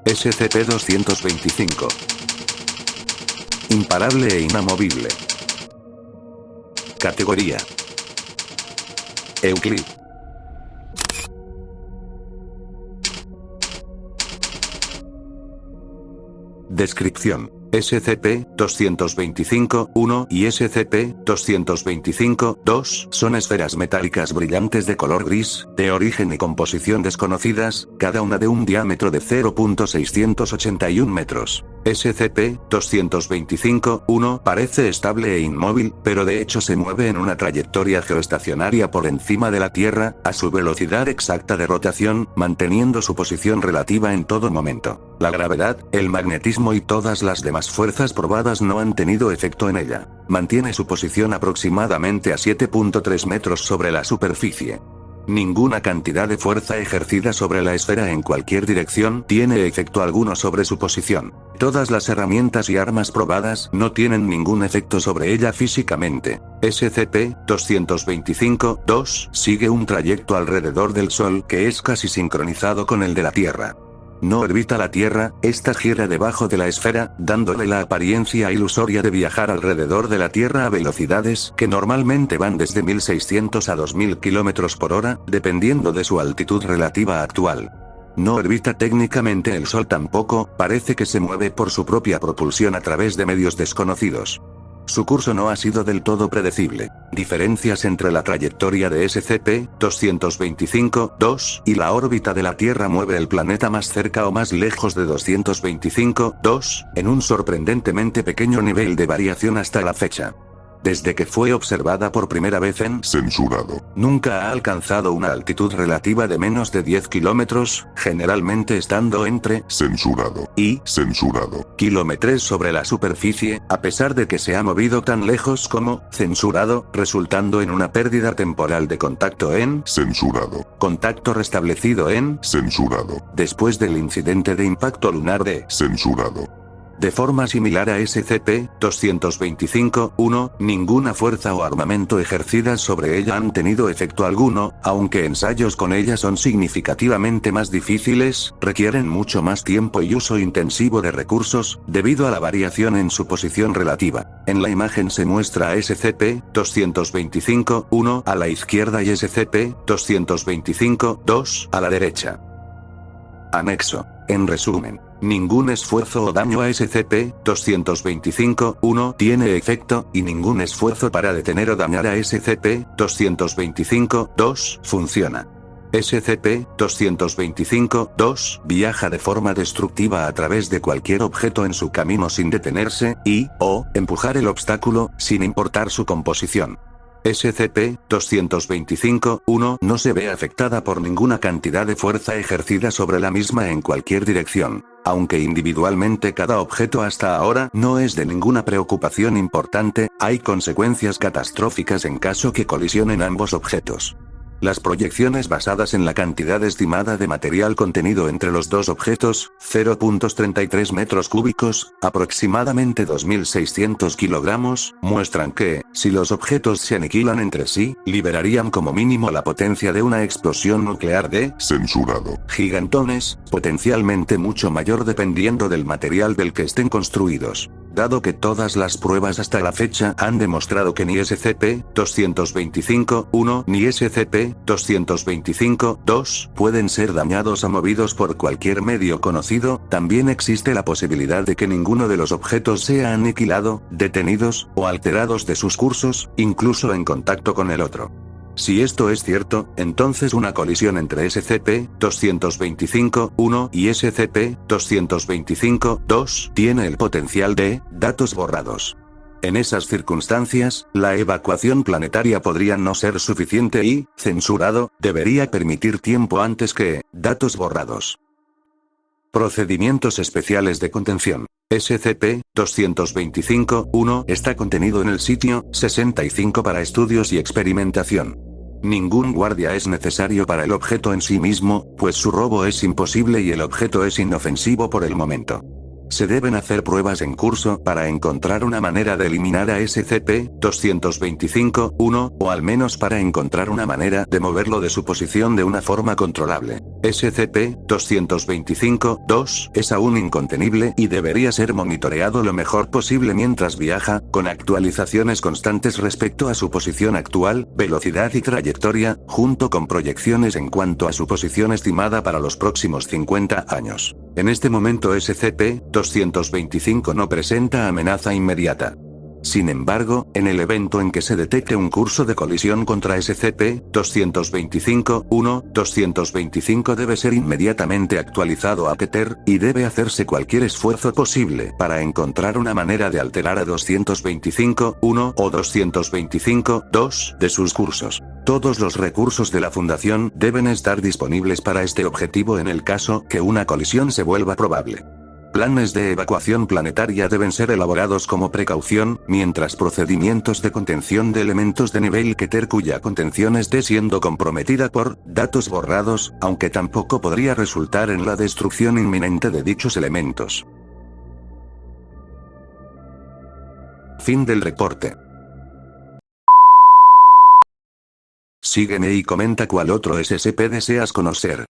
SCP-225. Imparable e inamovible. Categoría: Euclid. Descripción: SCP-225-1 y SCP-225-2 son esferas metálicas brillantes de color gris, de origen y composición desconocidas, cada una de un diámetro de 0.681 metros. SCP-225-1 parece estable e inmóvil, pero de hecho se mueve en una trayectoria geoestacionaria por encima de la Tierra, a su velocidad exacta de rotación, manteniendo su posición relativa en todo momento. La gravedad, el magnetismo y todas las demás fuerzas probadas no han tenido efecto en ella. Mantiene su posición aproximadamente a 7.3 metros sobre la superficie. Ninguna cantidad de fuerza ejercida sobre la esfera en cualquier dirección tiene efecto alguno sobre su posición. Todas las herramientas y armas probadas no tienen ningún efecto sobre ella físicamente. SCP-225-2 sigue un trayecto alrededor del Sol que es casi sincronizado con el de la Tierra. No orbita la Tierra, esta gira debajo de la esfera, dándole la apariencia ilusoria de viajar alrededor de la Tierra a velocidades que normalmente van desde 1600 a 2000 km por hora, dependiendo de su altitud relativa actual. No orbita técnicamente el Sol tampoco, parece que se mueve por su propia propulsión a través de medios desconocidos. Su curso no ha sido del todo predecible. Diferencias entre la trayectoria de SCP-225-2 y la órbita de la Tierra mueve el planeta más cerca o más lejos de 225-2, en un sorprendentemente pequeño nivel de variación hasta la fecha. Desde que fue observada por primera vez en censurado, nunca ha alcanzado una altitud relativa de menos de 10 kilómetros, generalmente estando entre censurado y censurado kilómetros sobre la superficie, a pesar de que se ha movido tan lejos como censurado, resultando en una pérdida temporal de contacto en censurado, contacto restablecido en censurado, después del incidente de impacto lunar de censurado. De forma similar a SCP-225-1, ninguna fuerza o armamento ejercidas sobre ella han tenido efecto alguno, aunque ensayos con ella son significativamente más difíciles, requieren mucho más tiempo y uso intensivo de recursos, debido a la variación en su posición relativa. En la imagen se muestra a SCP-225-1 a la izquierda y SCP-225-2 a la derecha. Anexo. En resumen, ningún esfuerzo o daño a SCP-225-1 tiene efecto, y ningún esfuerzo para detener o dañar a SCP-225-2 funciona. SCP-225-2 viaja de forma destructiva a través de cualquier objeto en su camino sin detenerse, o empujar el obstáculo, sin importar su composición. SCP-225-1 no se ve afectada por ninguna cantidad de fuerza ejercida sobre la misma en cualquier dirección. Aunque individualmente cada objeto hasta ahora no es de ninguna preocupación importante, hay consecuencias catastróficas en caso que colisionen ambos objetos. Las proyecciones basadas en la cantidad estimada de material contenido entre los dos objetos, 0.33 metros cúbicos, aproximadamente 2.600 kilogramos, muestran que, si los objetos se aniquilan entre sí, liberarían como mínimo la potencia de una explosión nuclear de censurado gigantones, potencialmente mucho mayor dependiendo del material del que estén construidos. Dado que todas las pruebas hasta la fecha han demostrado que ni SCP-225-1 ni SCP-225-2 pueden ser dañados o movidos por cualquier medio conocido, también existe la posibilidad de que ninguno de los objetos sea aniquilado, detenidos, o alterados de sus cursos, incluso en contacto con el otro. Si esto es cierto, entonces una colisión entre SCP-225-1 y SCP-225-2 tiene el potencial de datos borrados. En esas circunstancias, la evacuación planetaria podría no ser suficiente y, censurado, debería permitir tiempo antes que datos borrados. Procedimientos especiales de contención. SCP-225-1 está contenido en el sitio 65 para estudios y experimentación. Ningún guardia es necesario para el objeto en sí mismo, pues su robo es imposible y el objeto es inofensivo por el momento. Se deben hacer pruebas en curso para encontrar una manera de eliminar a SCP-225-1, o al menos para encontrar una manera de moverlo de su posición de una forma controlable. SCP-225-2 es aún incontenible y debería ser monitoreado lo mejor posible mientras viaja, con actualizaciones constantes respecto a su posición actual, velocidad y trayectoria, junto con proyecciones en cuanto a su posición estimada para los próximos 50 años. En este momento SCP-225 no presenta amenaza inmediata. Sin embargo, en el evento en que se detecte un curso de colisión contra SCP-225-1, 225 debe ser inmediatamente actualizado a Keter, y debe hacerse cualquier esfuerzo posible para encontrar una manera de alterar a 225-1 o 225-2 de sus cursos. Todos los recursos de la Fundación deben estar disponibles para este objetivo en el caso que una colisión se vuelva probable. Planes de evacuación planetaria deben ser elaborados como precaución, mientras procedimientos de contención de elementos de nivel Keter cuya contención esté siendo comprometida por datos borrados, aunque tampoco podría resultar en la destrucción inminente de dichos elementos. Fin del reporte. Sígueme y comenta cuál otro SCP deseas conocer.